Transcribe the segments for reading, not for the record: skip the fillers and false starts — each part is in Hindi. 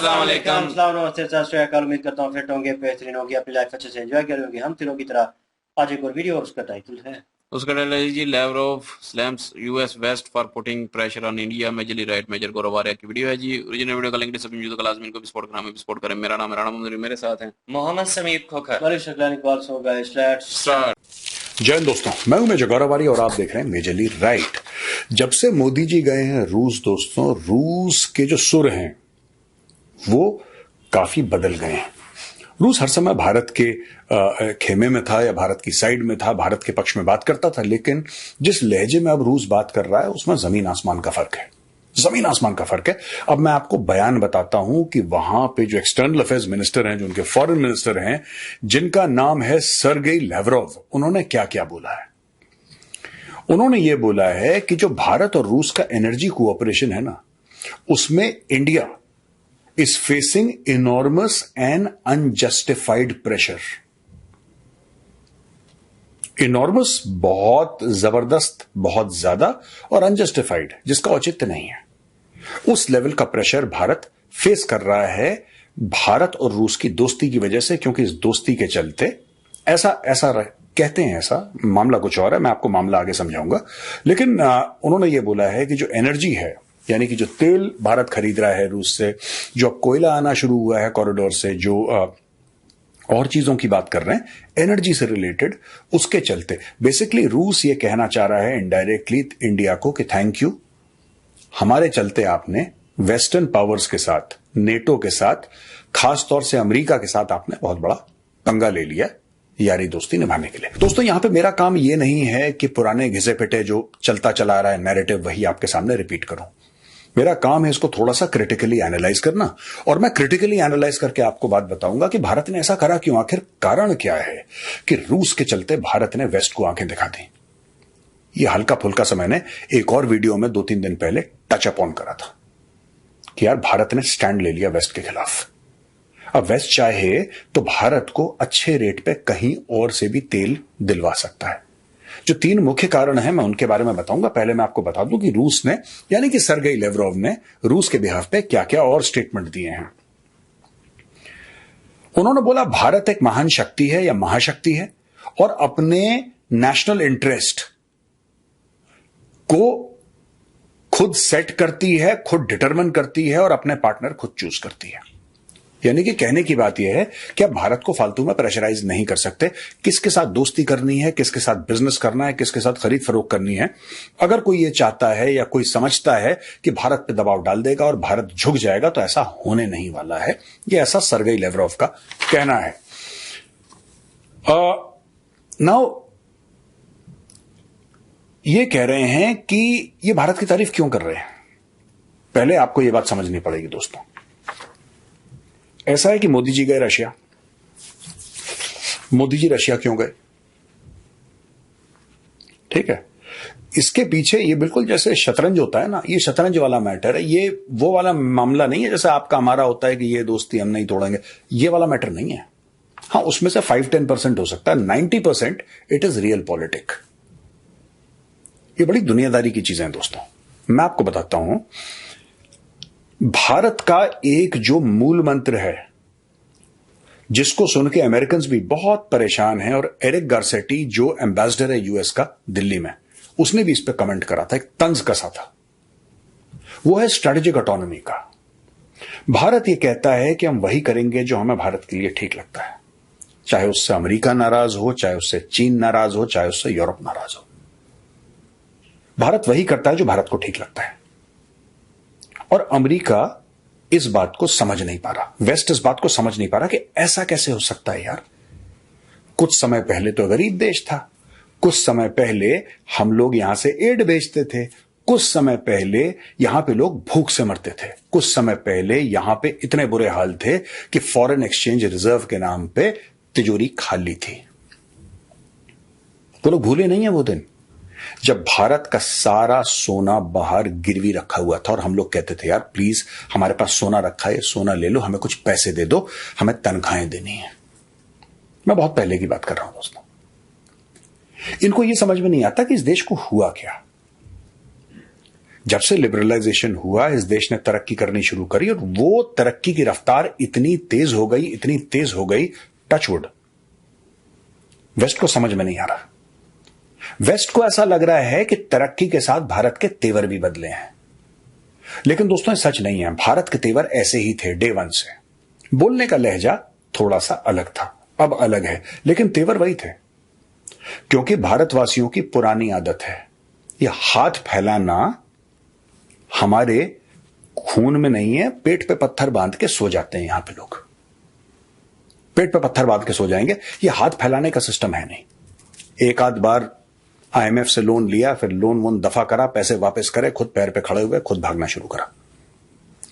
अस्सलाम वालेकुम। अस्सलाम नमस्ते सत श्री अकाल। उम्मीद करता हूँ फिट होंगे, बेहतरीन होंगे, अपनी लाइफ अच्छे से एंजॉय करेंगे हम तीनों की तरह। आज एक और वीडियो और उसका टाइटल है उसका डायलॉग जी Lavrov slams US West for putting pressure on India। Majorly right major Gaurav Arya की वीडियो है जी। ओरिजिनल वीडियो का लिंक डिस्क्रिप्शन में मौजूद है, लाजमी इनको भी सपोर्ट करना, हमें भी सपोर्ट करें। मेरा नाम है मेरे साथ हैं मोहम्मद समीर खोखर। स्टार्ट। जय हिंद दोस्तों, मैं हूं मेजर गौरव आर्या और आप देख रहे हैं मेजरली राइट। जब से मोदी जी गए हैं रूस दोस्तों, रूस के जो सुर हैं वो काफी बदल गए हैं। रूस हर समय भारत के खेमे में था या भारत की साइड में था, भारत के पक्ष में बात करता था, लेकिन जिस लहजे में अब रूस बात कर रहा है उसमें जमीन आसमान का फर्क है। जमीन आसमान का फर्क है। अब मैं आपको बयान बताता हूं कि वहां पे जो एक्सटर्नल अफेयर्स मिनिस्टर हैं, जो उनके फॉरेन मिनिस्टर हैं, जिनका नाम है सर्गेई लेवरोव, उन्होंने क्या क्या बोला है। उन्होंने ये बोला है कि जो भारत और रूस का एनर्जी कोऑपरेशन है ना, उसमें India is facing enormous and unjustified pressure। Enormous बहुत जबरदस्त, बहुत ज्यादा, और अनजस्टिफाइड जिसका औचित्य नहीं है। उस लेवल का प्रेशर भारत फेस कर रहा है भारत और रूस की दोस्ती की वजह से, क्योंकि इस दोस्ती के चलते ऐसा कहते हैं, ऐसा मामला कुछ और है, मैं आपको मामला आगे समझाऊंगा। लेकिन उन्होंने ये बोला है कि जो एनर्जी है, यानी कि जो तेल भारत खरीद रहा है रूस से, जो कोयला आना शुरू हुआ है कॉरिडोर से, जो और चीजों की बात कर रहे हैं एनर्जी से रिलेटेड, उसके चलते बेसिकली रूस ये कहना चाह रहा है इनडायरेक्टली इंडिया को कि थैंक यू, हमारे चलते आपने वेस्टर्न पावर्स के साथ, नेटो के साथ, खासतौर से अमेरिका के साथ आपने बहुत बड़ा पंगा ले लिया यारी दोस्ती निभाने के लिए। दोस्तों, यहां पे मेरा काम ये नहीं है कि पुराने घिसे पिटे जो चलता चला रहा है नैरेटिव वही आपके सामने रिपीट करूं। मेरा काम है इसको थोड़ा सा क्रिटिकली एनालाइज करना, और मैं क्रिटिकली एनालाइज करके आपको बात बताऊंगा कि भारत ने ऐसा करा क्यों, आखिर कारण क्या है कि रूस के चलते भारत ने वेस्ट को आंखें दिखा दी। यह हल्का फुल्का सा मैंने एक और वीडियो में 2-3 दिन पहले टच अप ऑन करा था कि यार भारत ने स्टैंड ले लिया वेस्ट के खिलाफ। अब वेस्ट चाहे तो भारत को अच्छे रेट पे कहीं और से भी तेल दिलवा सकता है। जो 3 मुख्य कारण हैं मैं उनके बारे में बताऊंगा। पहले मैं आपको बता दूं कि रूस ने, यानी कि सर्गेई लेवरोव ने रूस के बिहाफ पे क्या क्या और स्टेटमेंट दिए हैं। उन्होंने बोला भारत एक महान शक्ति है या महाशक्ति है और अपने नेशनल इंटरेस्ट को खुद सेट करती है, खुद डिटरमिन करती है और अपने पार्टनर खुद चूज करती है। यानी कि कहने की बात यह है कि आप भारत को फालतू में प्रेशराइज नहीं कर सकते। किसके साथ दोस्ती करनी है, किसके साथ बिजनेस करना है, किसके साथ खरीद फरोख्त करनी है, अगर कोई ये चाहता है या कोई समझता है कि भारत पे दबाव डाल देगा और भारत झुक जाएगा, तो ऐसा होने नहीं वाला है। ये ऐसा सर्गेई लेवरोव का कहना है। नाउ ये कह रहे हैं कि ये भारत की तारीफ क्यों कर रहे हैं। पहले आपको यह बात समझनी पड़ेगी दोस्तों। ऐसा है कि मोदी जी गए रशिया। मोदी जी रशिया क्यों गए, ठीक है, इसके पीछे ये बिल्कुल जैसे शतरंज होता है ना, ये शतरंज वाला मैटर है। ये वो वाला मामला नहीं है जैसे आपका हमारा होता है कि ये दोस्ती हम नहीं तोड़ेंगे। ये वाला मैटर नहीं है। हां, उसमें से 5-10% हो सकता है, 90% इट इज रियल पॉलिटिक। ये बड़ी दुनियादारी की चीजें हैं दोस्तों। मैं आपको बताता हूं, भारत का एक जो मूल मंत्र है जिसको सुन के अमेरिकन भी बहुत परेशान हैं, और एरिक गारसेटी जो एम्बेसडर है यूएस का दिल्ली में, उसने भी इस पर कमेंट करा था, एक तंज कसा था, वो है स्ट्रेटेजिक ऑटोनॉमी का। भारत ये कहता है कि हम वही करेंगे जो हमें भारत के लिए ठीक लगता है, चाहे उससे अमेरिका नाराज हो, चाहे उससे चीन नाराज हो, चाहे उससे यूरोप नाराज हो। भारत वही करता है जो भारत को ठीक लगता है, और अमेरिका इस बात को समझ नहीं पा रहा, वेस्ट इस बात को समझ नहीं पा रहा कि ऐसा कैसे हो सकता है यार। कुछ समय पहले तो गरीब देश था, कुछ समय पहले हम लोग यहां से एड भेजते थे, कुछ समय पहले यहां पे लोग भूख से मरते थे, कुछ समय पहले यहां पे इतने बुरे हाल थे कि फॉरेन एक्सचेंज रिजर्व के नाम पे तिजोरी खाली थी। तो लोग भूले नहीं है वो दिन जब भारत का सारा सोना बाहर गिरवी रखा हुआ था और हम लोग कहते थे यार प्लीज हमारे पास सोना रखा है, सोना ले लो, हमें कुछ पैसे दे दो, हमें तनख्वाहें देनी है। मैं बहुत पहले की बात कर रहा हूं दोस्तों। इनको यह समझ में नहीं आता कि इस देश को हुआ क्या। जब से लिबरलाइजेशन हुआ इस देश ने तरक्की करनी शुरू करी और वो तरक्की की रफ्तार इतनी तेज हो गई, टचवुड, वेस्ट को समझ में नहीं आ रहा। वेस्ट को ऐसा लग रहा है कि तरक्की के साथ भारत के तेवर भी बदले हैं, लेकिन दोस्तों सच नहीं है। भारत के तेवर ऐसे ही थे डे वन से। बोलने का लहजा थोड़ा सा अलग था, अब अलग है, लेकिन तेवर वही थे। क्योंकि भारतवासियों की पुरानी आदत है, यह हाथ फैलाना हमारे खून में नहीं है। पेट पे पत्थर बांध के सो जाते हैं यहां पे लोग, पेट पे पत्थर बांध के सो जाएंगे। यह हाथ फैलाने का सिस्टम है नहीं। एक आध बार आईएमएफ से लोन लिया, फिर लोन वोन दफा करा, पैसे वापस करे, खुद पैर पे खड़े हुए, खुद भागना शुरू करा।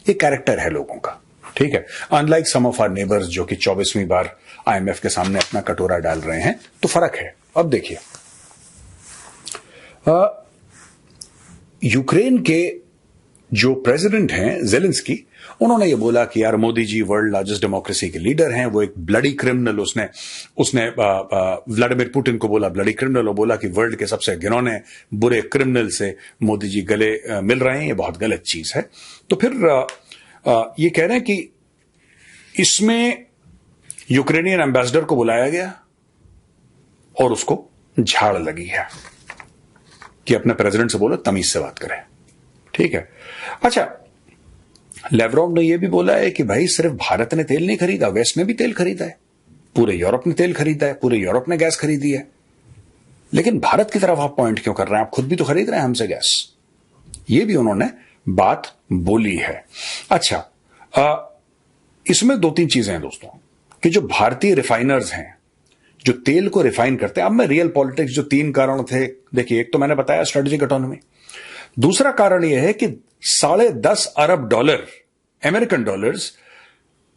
ये कैरेक्टर है लोगों का, ठीक है। Unlike some of our neighbours जो कि 24वीं बार आईएमएफ के सामने अपना कटोरा डाल रहे हैं, तो फर्क है। अब देखिए, यूक्रेन के जो प्रेसिडेंट हैं जेलेंस्की, उन्होंने ये बोला कि यार Modi ji world largest democracy के लीडर हैं, वो एक ब्लडी क्रिमिनल, उसने व्लादिमीर पुतिन को बोला ब्लडी क्रिमिनल, और बोला कि वर्ल्ड के सबसे घिनौने बुरे क्रिमिनल से मोदी जी गले मिल रहे हैं, ये बहुत गलत चीज है। तो फिर ये कह रहे हैं कि इसमें यूक्रेनियन एम्बेसडर को बुलाया गया और उसको झाड़ लगी है कि अपने प्रेसिडेंट से बोलो तमीज से बात करें, ठीक है। अच्छा, लेवरोव ने यह भी बोला है कि भाई सिर्फ भारत ने तेल नहीं खरीदा, वेस्ट ने भी तेल खरीदा है, पूरे यूरोप ने तेल खरीदा है, पूरे यूरोप ने गैस खरीदी है। लेकिन भारत की तरफ आप पॉइंट क्यों कर रहे हैं? आप खुद भी तो खरीद रहे हैं हमसे गैस। ये भी उन्होंने बात बोली है। अच्छा, इसमें दो तीन चीजें हैं दोस्तों, कि जो भारतीय रिफाइनर्स हैं जो तेल को रिफाइन करते हैं। अब मैं रियल पॉलिटिक्स, जो 3 कारण थे, देखिए, एक तो मैंने बताया स्ट्रेटेजिक ऑटोनॉमी, दूसरा कारण यह है कि $10.5 अरब अमेरिकन डॉलर्स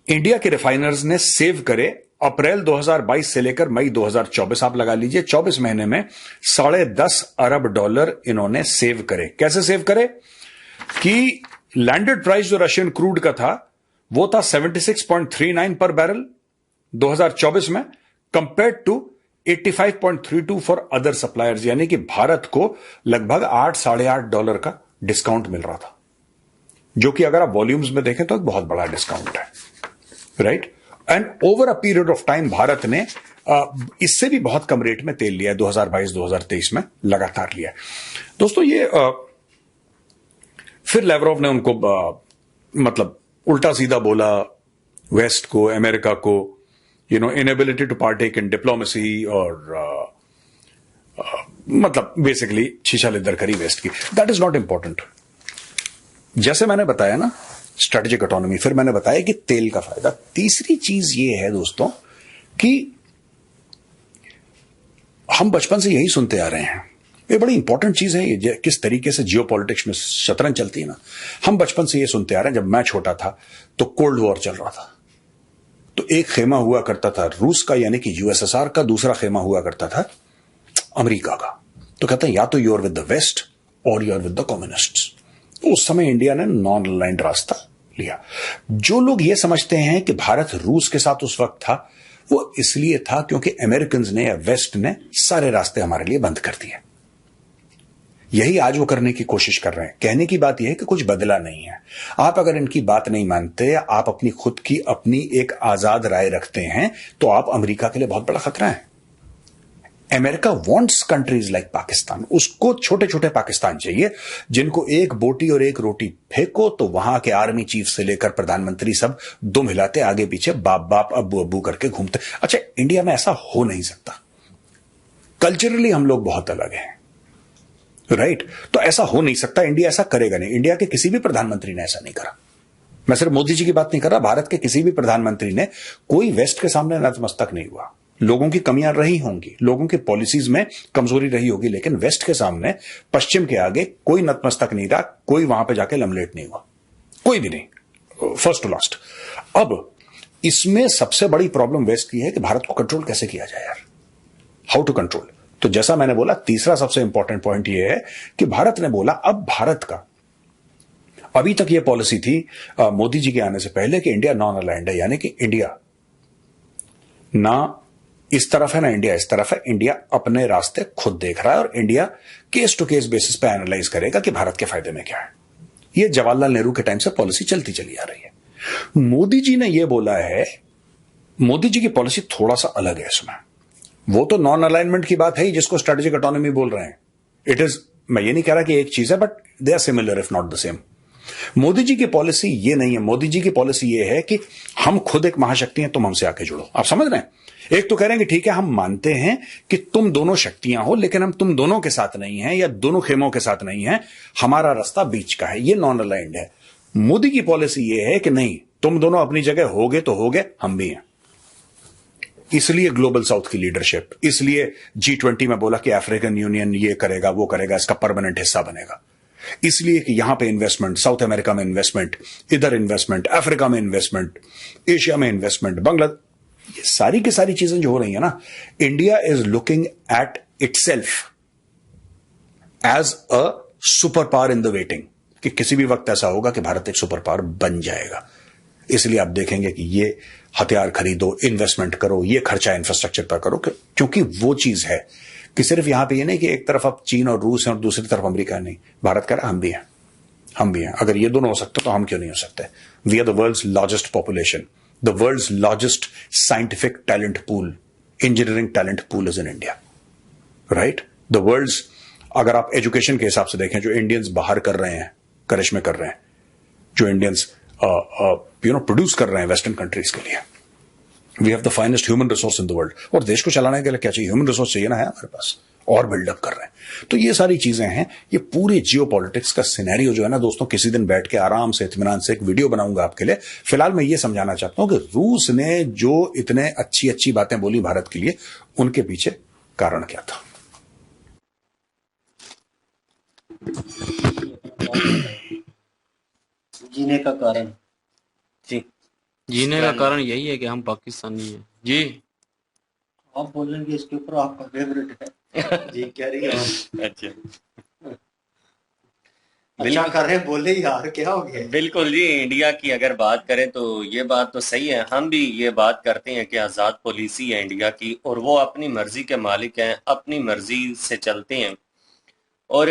इंडिया के रिफाइनर्स ने सेव करे अप्रैल 2022 से लेकर मई 2024, आप लगा लीजिए 24 महीने में $10.5 अरब इन्होंने सेव करे। कैसे सेव करे? कि लैंडेड प्राइस जो रशियन क्रूड का था वो था 76.39 पर बैरल 2024 में, compared to 85.32 for other suppliers, यानी कि भारत को लगभग $8-8.5 का डिस्काउंट मिल रहा था, जो कि अगर आप वॉल्यूम्स में देखें तो एक बहुत बड़ा डिस्काउंट है, right. And over a period of time Bharat ने इससे भी बहुत कम रेट में तेल लिया, 2022-2023 में लगातार लिया। दोस्तों ये फिर लेवरोव ने उनको मतलब उल्टा सीधा बोला, वेस्ट को, अमेरिका को, inability to partake in diplomacy, और मतलब बेसिकली शीशा लिद्दर करी वेस्ट की। That is not important. जैसे मैंने बताया ना स्ट्रेटेजिक ऑटोनॉमी, फिर मैंने बताया कि तेल का फायदा। तीसरी चीज ये है दोस्तों कि हम बचपन से यही सुनते आ रहे हैं, ये बड़ी इंपॉर्टेंट चीज है, ये किस तरीके से जियोपॉलिटिक्स में शतरंज चलती है ना। हम बचपन से ये सुनते आ रहे हैं, जब मैं छोटा था तो कोल्ड वॉर चल रहा था, तो एक खेमा हुआ करता था रूस का, यानी कि यूएसएसआर का, दूसरा खेमा हुआ करता था अमेरिका का। तो कहते हैं या तो you are with the West और you are with the communists. तो उस समय इंडिया ने नॉन अलाइंड रास्ता लिया। जो लोग ये समझते हैं कि भारत रूस के साथ उस वक्त था, वो इसलिए था क्योंकि अमेरिकन ने या वेस्ट ने सारे रास्ते हमारे लिए बंद कर दिए। यही आज वो करने की कोशिश कर रहे हैं। कहने की बात यह है कि कुछ बदला नहीं है। आप अगर इनकी बात नहीं मानते, आप अपनी खुद की अपनी एक आजाद राय रखते हैं, तो आप अमेरिका के लिए बहुत बड़ा खतरा है। America wants countries like Pakistan. उसको छोटे छोटे पाकिस्तान चाहिए, जिनको एक बोटी और एक रोटी फेंको तो वहां के आर्मी चीफ से लेकर प्रधानमंत्री सब दुम हिलाते, आगे पीछे बाप बाप अब्बू अब्बू करके घूमते। अच्छा, इंडिया में ऐसा हो नहीं सकता। कल्चरली हम लोग बहुत अलग हैं, राइट। तो ऐसा हो नहीं सकता, इंडिया ऐसा करेगा नहीं। इंडिया के किसी भी प्रधानमंत्री ने ऐसा नहीं करा। मैं सिर्फ मोदी जी की बात नहीं कर रहा, भारत के किसी भी प्रधानमंत्री ने कोई वेस्ट के सामने नतमस्तक नहीं हुआ। लोगों की कमियां रही होंगी, लोगों की पॉलिसीज में कमजोरी रही होगी, लेकिन वेस्ट के सामने, पश्चिम के आगे कोई नतमस्तक नहीं रहा, कोई वहां पे जाके लमलेट नहीं हुआ, कोई भी नहीं, फर्स्ट टू लास्ट। अब इसमें सबसे बड़ी प्रॉब्लम वेस्ट की है कि भारत को कंट्रोल कैसे किया जाए यार, हाउ टू कंट्रोल। तो जैसा मैंने बोला, तीसरा सबसे इंपॉर्टेंट पॉइंट यह है कि भारत ने बोला, अब भारत का, अभी तक यह पॉलिसी थी मोदी जी के आने से पहले कि इंडिया नॉन अलाइंड है, यानी कि इंडिया ना इस तरफ है ना इंडिया इस तरफ है। इंडिया अपने रास्ते खुद देख रहा है और India case to case basis पे एनालाइज करेगा कि भारत के फायदे में क्या है। यह जवाहरलाल नेहरू के टाइम से पॉलिसी चलती चली आ रही है। मोदी जी ने यह बोला है, मोदी जी की पॉलिसी थोड़ा सा अलग है इसमें। वो तो नॉन अलाइनमेंट की बात है ही, जिसको स्ट्रेटेजिक ऑटोनॉमी बोल रहे हैं। इट इज, मैं ये नहीं कह रहा कि एक चीज है, but they are similar if not the same. Modi ji की पॉलिसी ये नहीं है। मोदी जी की पॉलिसी ये है कि हम खुद एक महाशक्ति हैं, तुम हमसे आके जुड़ो। आप समझ रहे हैं? एक तो कह रहे हैं कि ठीक है, हम मानते हैं कि तुम दोनों शक्तियां हो, लेकिन हम तुम दोनों के साथ नहीं हैं या दोनों खेमों के साथ नहीं है, हमारा रास्ता बीच का है। ये नॉन अलाइंड है। मोदी की पॉलिसी ये है कि नहीं, तुम दोनों अपनी जगह होगे तो होगे, हम भी हैं। इसलिए ग्लोबल साउथ की लीडरशिप, इसलिए G20 में बोला कि अफ्रीकन यूनियन ये करेगा वो करेगा, इसका परमानेंट हिस्सा बनेगा। इसलिए कि यहां पे इन्वेस्टमेंट, साउथ अमेरिका में इन्वेस्टमेंट, इधर इन्वेस्टमेंट, अफ्रीका में इन्वेस्टमेंट, एशिया में इन्वेस्टमेंट, बांग्लादेश, ये सारी की सारी चीजें जो हो रही है ना, India is looking at itself as a super power in the waiting, कि किसी भी वक्त ऐसा होगा कि भारत एक सुपर पावर बन जाएगा। इसलिए आप देखेंगे कि ये हथियार खरीदो, इन्वेस्टमेंट करो, ये खर्चा इंफ्रास्ट्रक्चर पर करो, क्योंकि वो चीज है कि सिर्फ यहां पे ये नहीं कि एक तरफ अब चीन और रूस है और दूसरी तरफ अमेरिका नहीं। भारत कह रहा हम भी हैं, हम भी हैं। अगर ये दोनों हो सकते तो हम क्यों नहीं हो सकते? We are the world's largest population, the world's largest scientific talent pool, engineering talent pool is in India, right? The world's, अगर आप एजुकेशन के हिसाब से देखें, जो इंडियंस बाहर कर रहे हैं, करिश्मे कर रहे हैं, जो इंडियंस प्रोड्यूस कर रहे हैं वेस्टर्न कंट्रीज के लिए, we have the finest human resource in the world. और देश को चलाने के लिए क्या चाहिए? ह्यूमन रिसोर्स चाहिए ना, है हमारे पास, और बिल्डअप कर रहे हैं। तो ये सारी चीजें हैं। ये पूरे जियो पॉलिटिक्स का सिनेरियो जो है ना दोस्तों, किसी दिन बैठ के आराम से इत्मीनान से एक वीडियो बनाऊंगा आपके लिए। फिलहाल मैं ये समझाना चाहता हूं कि रूस ने जो इतने अच्छी अच्छी बातें बोली भारत के लिए, उनके पीछे कारण क्या था। जीने का कारण जी, जीने का कारण यही है कि हम पाकिस्तानी हैं जी। आप बोलेंगे इसके ऊपर, आपका फेवरेट है जी, कह रही है। अच्छा कर रहे हैं, बोले यार, क्या हो गया? बिल्कुल जी। इंडिया की अगर बात करें तो ये बात तो सही है, हम भी ये बात करते हैं कि आज़ाद पॉलिसी है इंडिया की, और वो अपनी मर्जी के मालिक हैं, अपनी मर्जी से चलते हैं। और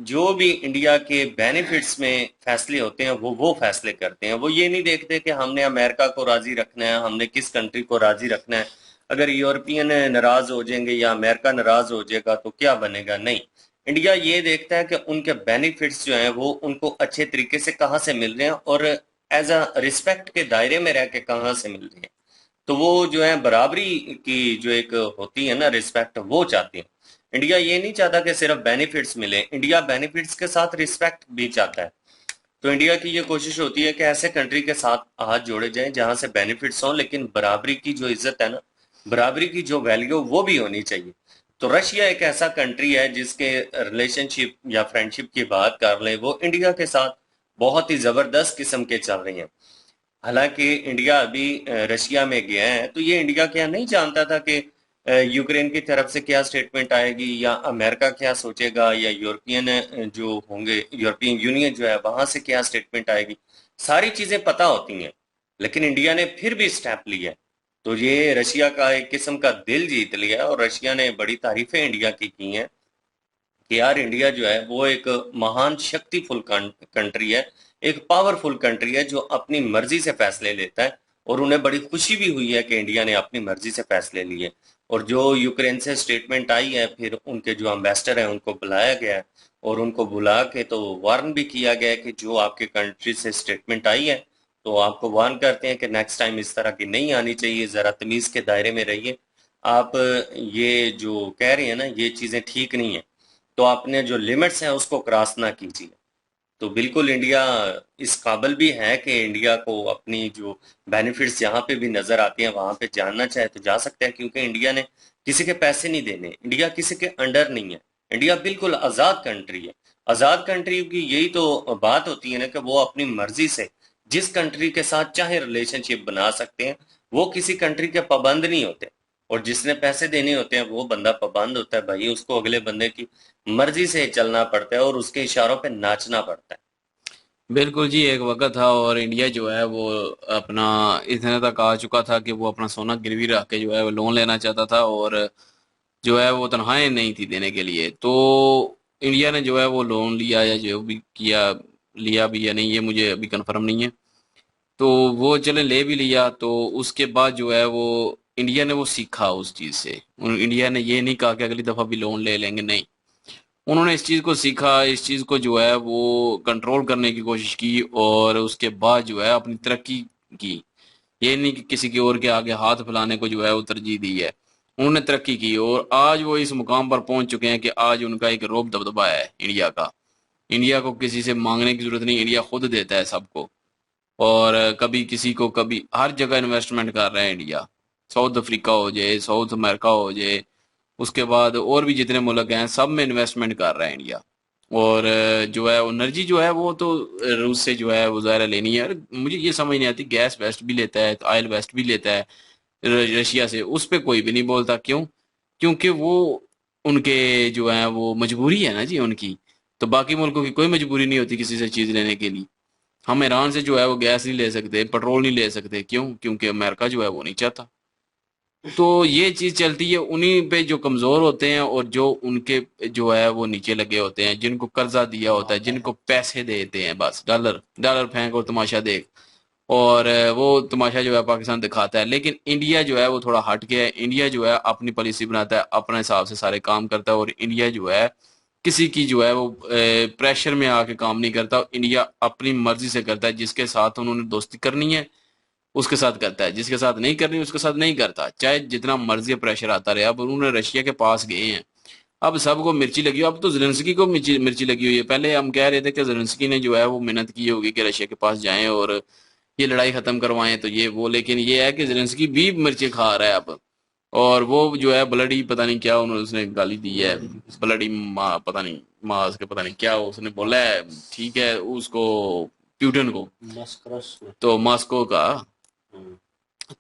जो भी इंडिया के बेनिफिट्स में फैसले होते हैं वो फैसले करते हैं। वो ये नहीं देखते कि हमने अमेरिका को राजी रखना है, हमने किस कंट्री को राजी रखना है। अगर यूरोपियन नाराज हो जाएंगे या अमेरिका नाराज हो जाएगा तो क्या बनेगा? नहीं, इंडिया ये देखता है कि उनके बेनिफिट्स जो हैं वो उनको अच्छे तरीके से कहाँ से मिल रहे हैं और एज अ रिस्पेक्ट के दायरे में रह के कहाँ से मिल रहे हैं। तो वो जो है बराबरी की जो एक होती है ना रिस्पेक्ट, वो चाहते हैं। इंडिया ये नहीं चाहता कि सिर्फ बेनिफिट्स मिले, इंडिया बेनिफिट्स के साथ रिस्पेक्ट भी चाहता है। तो इंडिया की ये कोशिश होती है कि ऐसे कंट्री के साथ हाथ जोड़े जाएं जहां से बेनिफिट्स हों, लेकिन बराबरी की जो इज्जत है ना, बराबरी की जो वैल्यू, वो भी होनी चाहिए। तो रशिया एक ऐसा कंट्री है जिसके रिलेशनशिप या फ्रेंडशिप की बात कर लें, वो इंडिया के साथ बहुत ही जबरदस्त किस्म के चल रही हैं। हालांकि इंडिया अभी रशिया में गया है तो ये इंडिया क्या नहीं जानता था कि यूक्रेन की तरफ से क्या स्टेटमेंट आएगी, या अमेरिका क्या सोचेगा, या यूरोपियन जो होंगे, यूरोपियन यूनियन जो है वहां से क्या स्टेटमेंट आएगी। सारी चीजें पता होती हैं, लेकिन इंडिया ने फिर भी स्टेप लिया। तो ये रशिया का एक किस्म का दिल जीत लिया, और रशिया ने बड़ी तारीफें इंडिया की हैं कि यार इंडिया जो है वो एक महान शक्तिफुल कंट्री है, एक पावरफुल कंट्री है जो अपनी मर्जी से फैसले लेता है। और उन्हें बड़ी खुशी भी हुई है कि इंडिया ने अपनी मर्जी से फैसले लिए। और जो यूक्रेन से स्टेटमेंट आई है, फिर उनके जो एम्बेसडर हैं उनको बुलाया गया है, और उनको बुला के तो वार्न भी किया गया है कि जो आपके कंट्री से स्टेटमेंट आई है तो आपको वार्न करते हैं कि नेक्स्ट टाइम इस तरह की नहीं आनी चाहिए, जरा तमीज के दायरे में रहिए। आप ये जो कह रहे हैं ना, ये चीजें ठीक नहीं है, तो आपने जो लिमिट्स हैं उसको क्रॉस ना कीजिए। तो बिल्कुल इंडिया इस काबिल भी है कि इंडिया को अपनी जो बेनिफिट्स जहाँ पे भी नजर आती हैं वहां पे जानना चाहे तो जा सकते हैं, क्योंकि इंडिया ने किसी के पैसे नहीं देने, इंडिया किसी के अंडर नहीं है। इंडिया बिल्कुल आजाद कंट्री है। आजाद कंट्री की यही तो बात होती है ना कि वो अपनी मर्जी से जिस कंट्री के साथ चाहे रिलेशनशिप बना सकते हैं, वो किसी कंट्री के पाबंद नहीं होते। और जिसने पैसे देने होते हैं वो बंदा पाबंद होता है भाई, उसको अगले बंदे की मर्जी से चलना पड़ता है और उसके इशारों पे नाचना पड़ता है। बिल्कुल जी, एक वक्त था और इंडिया जो है वो अपना इतने तक आ चुका था कि वो अपना सोना गिरवी रख के जो है वो लोन लेना चाहता था, और जो है वो तनख्वाहें नहीं थी देने के लिए। तो इंडिया ने जो है वो लोन लिया या जो भी किया, लिया भी या नहीं ये मुझे अभी कंफर्म नहीं है। तो वो चले ले भी लिया, तो उसके बाद जो है वो इंडिया ने वो सीखा उस चीज से। इंडिया ने ये नहीं कहा कि अगली दफा भी लोन ले लेंगे, नहीं। उन्होंने इस चीज को सीखा, इस चीज को जो है वो कंट्रोल करने की कोशिश की, और उसके बाद जो है अपनी तरक्की की। ये नहीं कि किसी के और के आगे हाथ फैलाने को जो है वो तरजीह दी है। उन्होंने तरक्की की और आज वो इस मुकाम पर पहुंच चुके हैं कि आज उनका एक रोब दबदबा है इंडिया का। इंडिया को किसी से मांगने की जरूरत नहीं, इंडिया खुद देता है सबको। और कभी किसी को, कभी हर जगह इन्वेस्टमेंट कर रहा है इंडिया। साउथ अफ्रीका हो जाए, साउथ अमेरिका हो जाए, उसके बाद और भी जितने मुल्क हैं सब में इन्वेस्टमेंट कर रहा है इंडिया। और जो है एनर्जी जो है वो तो रूस से जो है वो ज़ाहिर लेनी है। और मुझे ये समझ नहीं आती, गैस वेस्ट भी लेता है, ऑयल वेस्ट भी लेता है रशिया से, उस पे कोई भी नहीं बोलता। क्यों? क्योंकि वो उनके जो है वो मजबूरी है ना जी उनकी। तो बाकी मुल्कों की कोई मजबूरी नहीं होती किसी से चीज़ लेने के लिए। हम ईरान से जो है वो गैस नहीं ले सकते, पेट्रोल नहीं ले सकते। क्यों? क्योंकि अमेरिका जो है वो नहीं चाहता। तो ये चीज चलती है, उन्हीं पे जो कमजोर होते हैं और जो उनके जो है वो नीचे लगे होते हैं, जिनको कर्जा दिया होता है, जिनको पैसे देते हैं, बस डॉलर डॉलर फेंक और तमाशा देख। और वो तमाशा जो है पाकिस्तान दिखाता है। लेकिन इंडिया जो है वो थोड़ा हट गया है। इंडिया जो है अपनी पॉलिसी बनाता है, अपने हिसाब से सारे काम करता है। और इंडिया जो है किसी की जो है वो प्रेशर में आके काम नहीं करता। इंडिया अपनी मर्जी से करता है, जिसके साथ उन्होंने दोस्ती करनी है उसके साथ करता है, जिसके साथ नहीं करनी उसके साथ नहीं करता, चाहे जितना मर्जी प्रेशर आता रहे। अब उन्होंने रशिया के पास गए हैं, अब सबको मिर्ची लगी हुई। अब तो जेलेंस्की को मिर्ची मिर्ची लगी हुई है। पहले हम कह रहे थे कि जेलेंस्की ने जो है वो मेहनत की होगी कि रशिया के पास जाएं और ये लड़ाई खत्म करवाएं, तो ये वो। लेकिन ये है कि जेलेंस्की भी मिर्ची खा रहा है अब। और वो जो है ब्लडी पता नहीं क्या उन्होंने उसने गाली दी है, ब्लडी माँ पता नहीं, माँ उसके पता नहीं क्या उसने बोला है। ठीक है उसको, प्यूटन को, मस्करस में। तो मॉस्को का। हम्म।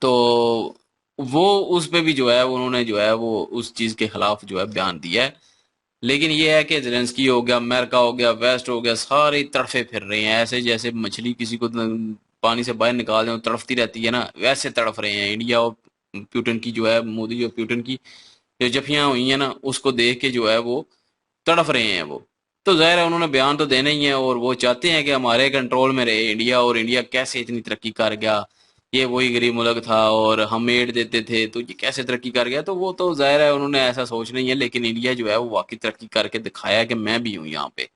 तो वो उस पे भी जो है उन्होंने जो है वो उस चीज के खिलाफ जो है बयान दिया है। लेकिन ये है कि जेलेंस्की हो गया, अमेरिका हो गया, वेस्ट हो गया, सारे तड़फे फिर रहे हैं ऐसे जैसे मछली किसी को पानी से बाहर निकाल दें तड़फती रहती है ना, वैसे तड़फ रहे हैं। इंडिया और प्यूटन की जो है, मोदी और प्यूटन की जो जफियां हुई हैं ना, उसको देख के जो है वो तड़फ रहे हैं वो। तो जाहिर है उन्होंने बयान तो देना ही है, और वो चाहते हैं कि हमारे कंट्रोल में रहे इंडिया। और इंडिया कैसे इतनी तरक्की कर गया, ये वही गरीब मुल्क था और हम एड देते थे, तो ये कैसे तरक्की कर गया। तो वो तो जाहिर है उन्होंने ऐसा सोच नहीं है। लेकिन इंडिया जो है वो वाकई तरक्की करके दिखाया कि मैं भी हूँ यहाँ पे,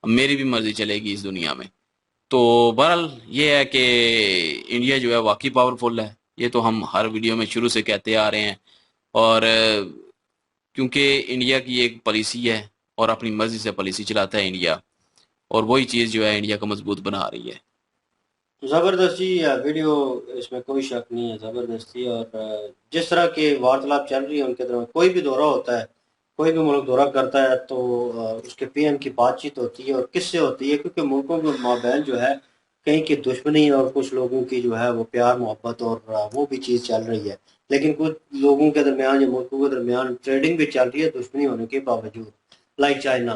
अब मेरी भी मर्जी चलेगी इस दुनिया में। तो बहरहाल ये है कि इंडिया जो है वाकई पावरफुल है। ये तो हम हर वीडियो में शुरू से कहते आ रहे हैं। और क्योंकि इंडिया की एक पॉलिसी है और अपनी मर्जी से पॉलिसी चलाता है इंडिया, और वही चीज़ जो है इंडिया को मजबूत बना रही है। ज़बरदस्ती या वीडियो, इसमें कोई शक नहीं है, ज़बरदस्ती। और जिस तरह की वार्तालाप चल रही है उनके तरफ, कोई भी दौरा होता है, कोई भी मुल्क दौरा करता है तो उसके पीएम की बातचीत होती है। और किससे होती है? क्योंकि मुल्कों के माबैन जो है कहीं की दुश्मनी और कुछ लोगों की जो है वो प्यार मोहब्बत और वो भी चीज़ चल रही है। लेकिन कुछ लोगों के दरमियान या मुल्कों के दरमियान ट्रेडिंग भी चल रही है दुश्मनी होने के बावजूद, लाइक चाइना।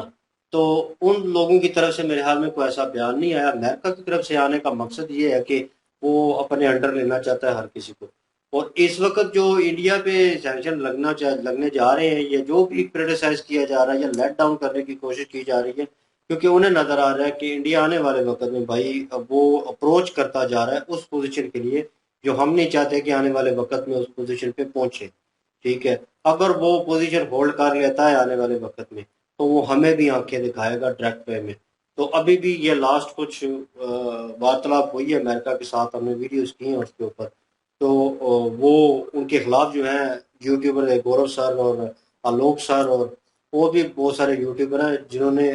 तो उन लोगों की तरफ से मेरे ख्याल में कोई ऐसा बयान नहीं आया। अमेरिका की तरफ से आने का मकसद ये है कि वो अपने अंडर लेना चाहता है हर किसी को। और इस वक्त जो इंडिया पे सैंक्शन लगने जा रहे हैं, या जो भी क्रिटिसाइज किया जा रहा है या लेट डाउन करने की कोशिश की जा रही है, क्योंकि उन्हें नजर आ रहा है कि इंडिया आने वाले वक्त में भाई अब वो अप्रोच करता जा रहा है उस पोजीशन के लिए जो हम नहीं चाहते कि आने वाले वक्त में उस पोजीशन पे पहुंचे। ठीक है, अगर वो पोजीशन होल्ड कर लेता है आने वाले वक्त में, तो वो हमें भी आंखें दिखाएगा डायरेक्ट वे में। तो अभी भी ये लास्ट कुछ वार्तालाप हुई है अमेरिका के साथ, हमने वीडियोस की हैं उसके ऊपर। तो वो उनके खिलाफ जो है यूट्यूबर है गौरव सर और आलोक सर, और वो भी बहुत सारे यूट्यूबर हैं जिन्होंने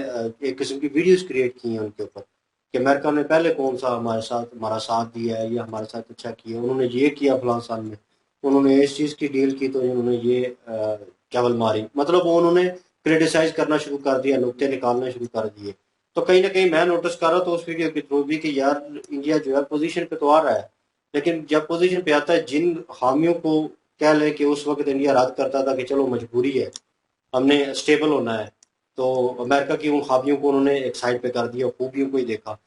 एक किस्म की वीडियोस क्रिएट की हैं उनके ऊपर कि अमेरिका ने पहले कौन सा हमारा साथ दिया है या हमारे साथ अच्छा किया, उन्होंने ये किया फलां साल में, उन्होंने इस चीज़ की डील की तो उन्होंने ये चावल मारी। मतलब वो उन्होंने क्रिटिसाइज करना शुरू कर दिया, नुक्ते निकालना शुरू कर दिए। तो कहीं ना कहीं मैं नोटिस कर रहा था उस वीडियो के थ्रू भी कि यार इंडिया जो है पोजीशन पे तो आ रहा है, लेकिन जब पोजीशन पे आता है जिन हामियों को कह लें कि उस वक्त इंडिया रद्द करता था कि चलो मजबूरी है, हमने स्टेबल होना है, तो अमेरिका की उन खामियों को उन्होंने एक साइड पे कर दिया, खूबियों को ही देखा।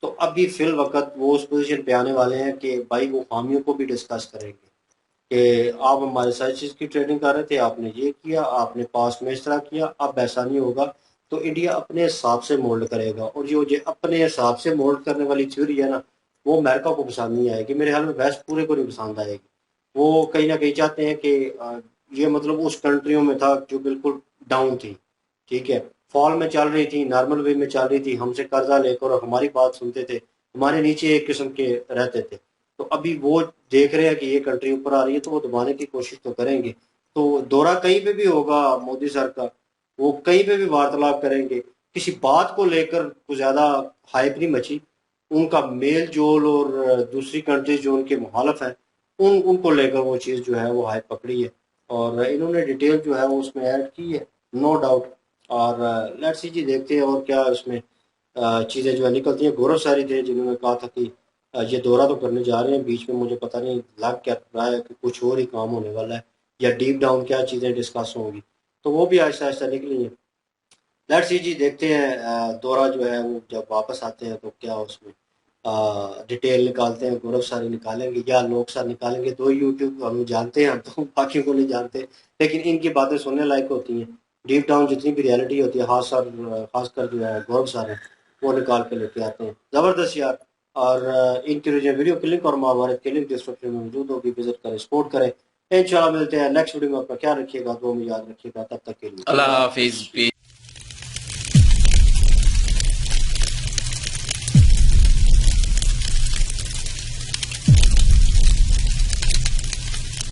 तो अभी फिल वक्त वो उस पोजीशन पे आने वाले हैं कि भाई वो खामियों को भी डिस्कस करेंगे कि आप हमारे साथ चीज की ट्रेडिंग कर रहे थे, आपने ये किया, आपने पास में इस तरह किया, अब ऐसा नहीं होगा। तो इंडिया अपने हिसाब से मोल्ड करेगा, और जो अपने हिसाब से मोल्ड करने वाली थ्योरी है ना, वो अमेरिका को पसंद नहीं आएगी, मेरे ख्याल में वेस्ट पूरे को नहीं पसंद आएगी। वो कहीं ना कहीं चाहते हैं कि ये मतलब उस कंट्रियों में था जो बिल्कुल डाउन थी, ठीक है, फॉल में चल रही थी, नॉर्मल वे में चल रही थी, हमसे कर्जा लेकर और हमारी बात सुनते थे, हमारे नीचे एक किस्म के रहते थे। तो अभी वो देख रहे हैं कि ये कंट्री ऊपर आ रही है, तो वो दबाने की कोशिश तो करेंगे। तो दौरा कहीं पे भी होगा मोदी सर का, वो कहीं पे भी वार्तालाप करेंगे, किसी बात को लेकर कुछ ज्यादा हाइप नहीं मची। उनका मेल जोल और दूसरी कंट्रीज जो उनके मुखालफ हैं, उनको लेकर वो चीज़ जो है वो हाइप पकड़ी है, और इन्होंने डिटेल जो है वो उसमें ऐड की है, नो डाउट। और लेट्स सी जी, देखते हैं और क्या उसमें चीज़ें जो है निकलती हैं। गौरव सारी थे जिन्होंने कहा था कि ये दौरा तो करने जा रहे हैं, बीच में मुझे पता नहीं लग क्या रहा है कि कुछ और ही काम होने वाला है, या डीप डाउन क्या चीज़ें डिस्कस होंगी, तो वो भी आहिस्ता आहिस्ता निकली हैं। लेट्स सी जी, देखते हैं दौरा जो है वो जब वापस आते हैं तो क्या उसमें डिटेल निकालते हैं, गौरव सर निकालेंगे या लोग सर निकालेंगे। दो यूट्यूब हम जानते हैं, तो बाकी को नहीं जानते, लेकिन इनकी बातें सुनने लायक होती हैं। डीप डाउन जितनी भी रियलिटी होती है, खासकर जो है गौरव सर है, वो निकाल के लेके आते हैं, जबरदस्त यार। और इनकी जो वीडियो की लिंक और महाभारत की लिंक डिस्क्रिप्शन में मौजूद होगी, विजिट करें, सपोर्ट करें। इंशाल्लाह मिलते हैं नेक्स्ट वीडियो में। अपना ख्याल रखिएगा, दो में याद रखिएगा, तब तक के लिए अल्लाह अल्लाह हाफिज। हाफिज़।